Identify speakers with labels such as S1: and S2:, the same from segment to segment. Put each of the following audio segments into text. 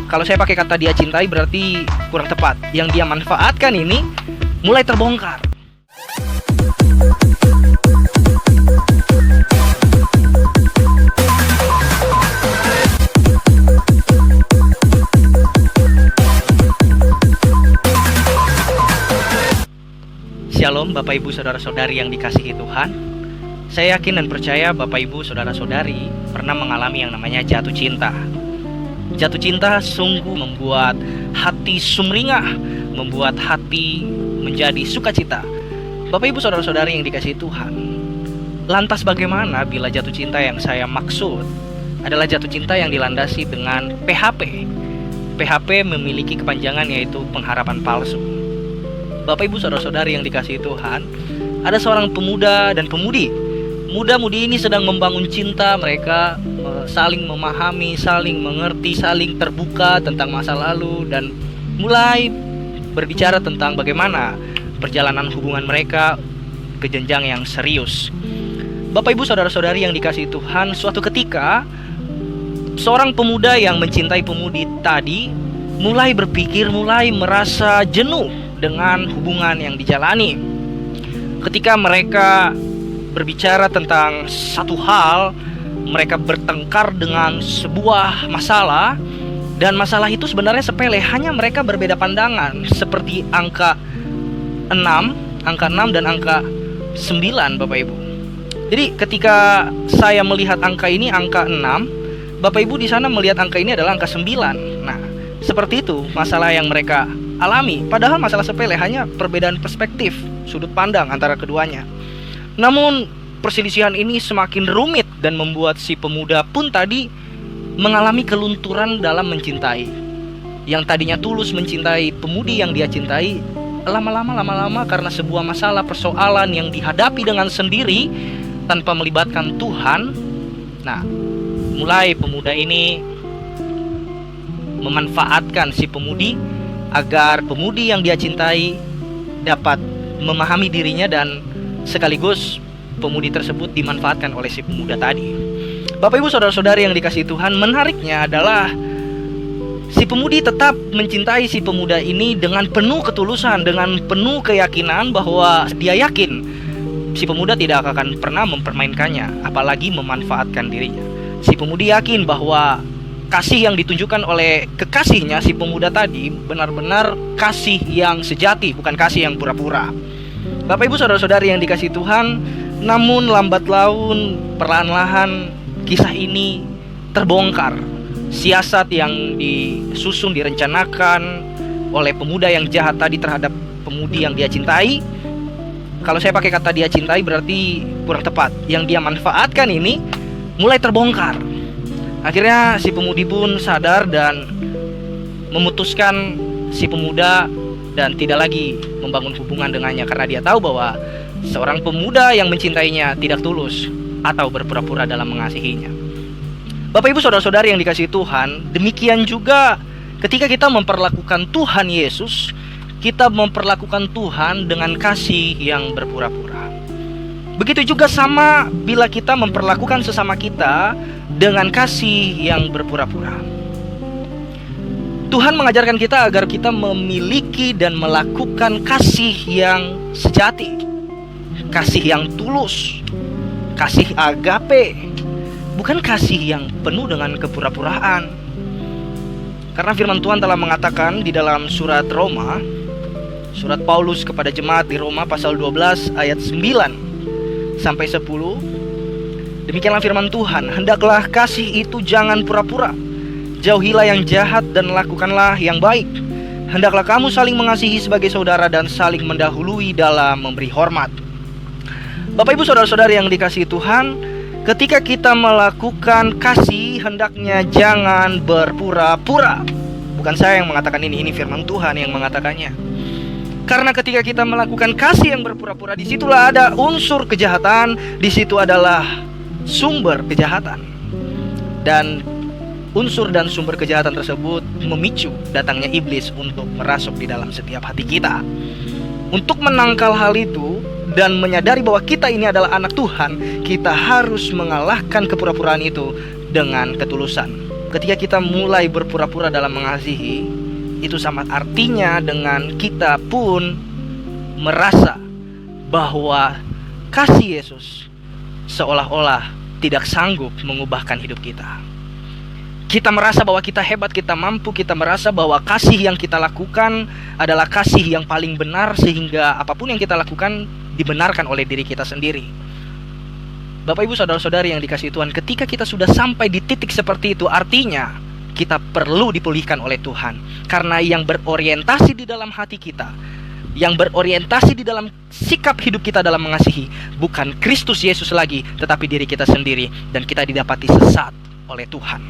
S1: Kalau saya pakai kata dia cintai berarti kurang tepat. Yang dia manfaatkan ini mulai terbongkar. Shalom Bapak Ibu Saudara-saudari yang dikasihi Tuhan. Saya yakin dan percaya Bapak Ibu Saudara-saudari pernah mengalami yang namanya jatuh cinta. Jatuh cinta sungguh membuat hati sumringah, membuat hati menjadi sukacita. Bapak Ibu Saudara-saudari yang dikasihi Tuhan, lantas bagaimana bila jatuh cinta yang saya maksud adalah jatuh cinta yang dilandasi dengan PHP? PHP memiliki kepanjangan yaitu pengharapan palsu. Bapak Ibu Saudara-saudari yang dikasihi Tuhan, ada seorang pemuda dan pemudi. Muda-mudi ini sedang membangun cinta. Mereka saling memahami, saling mengerti, saling terbuka tentang masa lalu, dan mulai berbicara tentang bagaimana perjalanan hubungan mereka ke jenjang yang serius. Bapak Ibu Saudara-saudari yang dikasihi Tuhan, suatu ketika seorang pemuda yang mencintai pemudi tadi mulai berpikir, mulai merasa jenuh dengan hubungan yang dijalani. Ketika mereka berbicara tentang satu hal, mereka bertengkar dengan sebuah masalah, dan masalah itu sebenarnya sepele, hanya mereka berbeda pandangan seperti angka 6 dan angka 9 Bapak Ibu. Jadi ketika saya melihat angka ini, angka 6, Bapak Ibu di sana melihat angka ini adalah angka 9. Nah, seperti itu masalah yang mereka alami, padahal masalah sepele, hanya perbedaan perspektif, sudut pandang antara keduanya. Namun perselisihan ini semakin rumit dan membuat si pemuda pun tadi mengalami kelunturan dalam mencintai. Yang tadinya tulus mencintai pemudi yang dia cintai, lama-lama karena sebuah masalah persoalan yang dihadapi dengan sendiri tanpa melibatkan Tuhan. Nah, mulai pemuda ini memanfaatkan si pemudi agar pemudi yang dia cintai dapat memahami dirinya, dan sekaligus pemudi tersebut dimanfaatkan oleh si pemuda tadi. Bapak Ibu Saudara-saudari yang dikasihi Tuhan, menariknya adalah si pemudi tetap mencintai si pemuda ini dengan penuh ketulusan, dengan penuh keyakinan bahwa dia yakin si pemuda tidak akan pernah mempermainkannya, apalagi memanfaatkan dirinya. Si pemudi yakin bahwa kasih yang ditunjukkan oleh kekasihnya, si pemuda tadi, benar-benar kasih yang sejati, bukan kasih yang pura-pura. Bapak Ibu Saudara-saudari yang dikasihi Tuhan, namun lambat laun, perlahan-lahan kisah ini terbongkar. Siasat yang disusun, direncanakan oleh pemuda yang jahat tadi terhadap pemudi yang dia cintai. Kalau saya pakai kata dia cintai berarti kurang tepat. Yang dia manfaatkan ini mulai terbongkar. Akhirnya si pemudi pun sadar dan memutuskan si pemuda dan tidak lagi membangun hubungan dengannya, karena dia tahu bahwa seorang pemuda yang mencintainya tidak tulus atau berpura-pura dalam mengasihinya. Bapak Ibu Saudara-saudari yang dikasihi Tuhan, demikian juga ketika kita memperlakukan Tuhan Yesus, kita memperlakukan Tuhan dengan kasih yang berpura-pura. Begitu juga sama bila kita memperlakukan sesama kita dengan kasih yang berpura-pura. Tuhan mengajarkan kita agar kita memiliki dan melakukan kasih yang sejati, kasih yang tulus, kasih agape, bukan kasih yang penuh dengan kepura-puraan. Karena firman Tuhan telah mengatakan di dalam surat Roma, surat Paulus kepada jemaat di Roma pasal 12 ayat 9 sampai 10. Demikianlah firman Tuhan, hendaklah kasih itu jangan pura-pura. Jauhilah yang jahat dan lakukanlah yang baik. Hendaklah kamu saling mengasihi sebagai saudara dan saling mendahului dalam memberi hormat. Bapak Ibu Saudara-saudari yang dikasihi Tuhan, ketika kita melakukan kasih, hendaknya jangan berpura-pura. Bukan saya yang mengatakan ini firman Tuhan yang mengatakannya. Karena ketika kita melakukan kasih yang berpura-pura, disitulah ada unsur kejahatan, disitu adalah sumber kejahatan. Dan unsur dan sumber kejahatan tersebut memicu datangnya iblis untuk merasuk di dalam setiap hati kita. Untuk menangkal hal itu dan menyadari bahwa kita ini adalah anak Tuhan, kita harus mengalahkan kepura-puraan itu dengan ketulusan. Ketika kita mulai berpura-pura dalam mengasihi, itu sama artinya dengan kita pun merasa bahwa kasih Yesus seolah-olah tidak sanggup mengubahkan hidup kita. Kita merasa bahwa kita hebat, kita mampu, kita merasa bahwa kasih yang kita lakukan adalah kasih yang paling benar, sehingga apapun yang kita lakukan dibenarkan oleh diri kita sendiri. Bapak Ibu saudara-saudari yang dikasihi Tuhan, ketika kita sudah sampai di titik seperti itu, artinya kita perlu dipulihkan oleh Tuhan. Karena yang berorientasi di dalam hati kita, yang berorientasi di dalam sikap hidup kita dalam mengasihi, bukan Kristus Yesus lagi, tetapi diri kita sendiri, dan kita didapati sesat oleh Tuhan.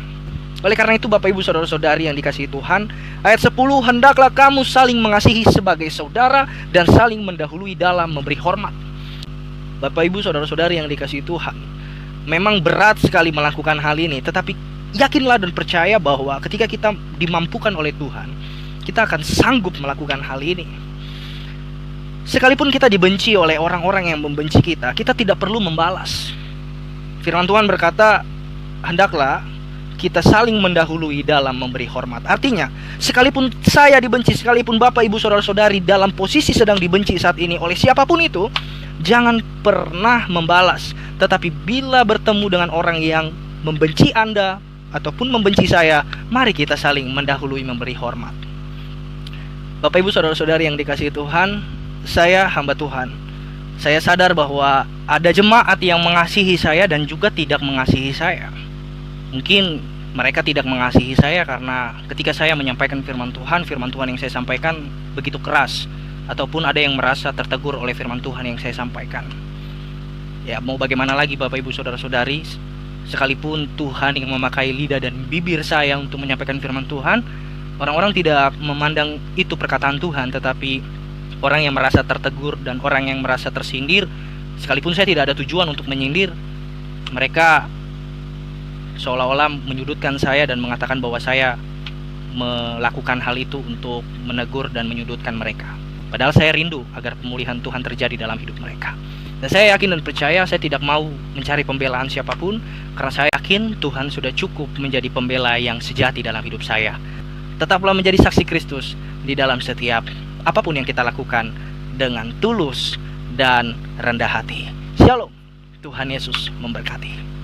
S1: Oleh karena itu Bapak Ibu saudara-saudari yang dikasihi Tuhan, ayat 10, hendaklah kamu saling mengasihi sebagai saudara dan saling mendahului dalam memberi hormat. Bapak Ibu saudara-saudari yang dikasihi Tuhan, memang berat sekali melakukan hal ini, tetapi yakinlah dan percaya bahwa ketika kita dimampukan oleh Tuhan, kita akan sanggup melakukan hal ini. Sekalipun kita dibenci oleh orang-orang yang membenci kita, kita tidak perlu membalas. Firman Tuhan berkata, hendaklah kita saling mendahului dalam memberi hormat. Artinya, sekalipun saya dibenci, sekalipun Bapak Ibu saudara-saudari dalam posisi sedang dibenci saat ini oleh siapapun itu, jangan pernah membalas. Tetapi bila bertemu dengan orang yang membenci Anda ataupun membenci saya, mari kita saling mendahului memberi hormat. Bapak Ibu saudara-saudari yang dikasihi Tuhan, saya hamba Tuhan. Saya sadar bahwa ada jemaat yang mengasihi saya dan juga tidak mengasihi saya. Mungkin mereka tidak mengasihi saya karena ketika saya menyampaikan firman Tuhan yang saya sampaikan begitu keras, ataupun ada yang merasa tertegur oleh firman Tuhan yang saya sampaikan. Ya, mau bagaimana lagi Bapak Ibu saudara-saudari, sekalipun Tuhan yang memakai lidah dan bibir saya untuk menyampaikan firman Tuhan, orang-orang tidak memandang itu perkataan Tuhan, tetapi orang yang merasa tertegur dan orang yang merasa tersindir, sekalipun saya tidak ada tujuan untuk menyindir, mereka seolah-olah menyudutkan saya dan mengatakan bahwa saya melakukan hal itu untuk menegur dan menyudutkan mereka. Padahal saya rindu agar pemulihan Tuhan terjadi dalam hidup mereka. Dan saya yakin dan percaya, saya tidak mau mencari pembelaan siapapun, karena saya yakin Tuhan sudah cukup menjadi pembela yang sejati dalam hidup saya. Tetaplah menjadi saksi Kristus di dalam setiap apapun yang kita lakukan dengan tulus dan rendah hati. Shalom, Tuhan Yesus memberkati.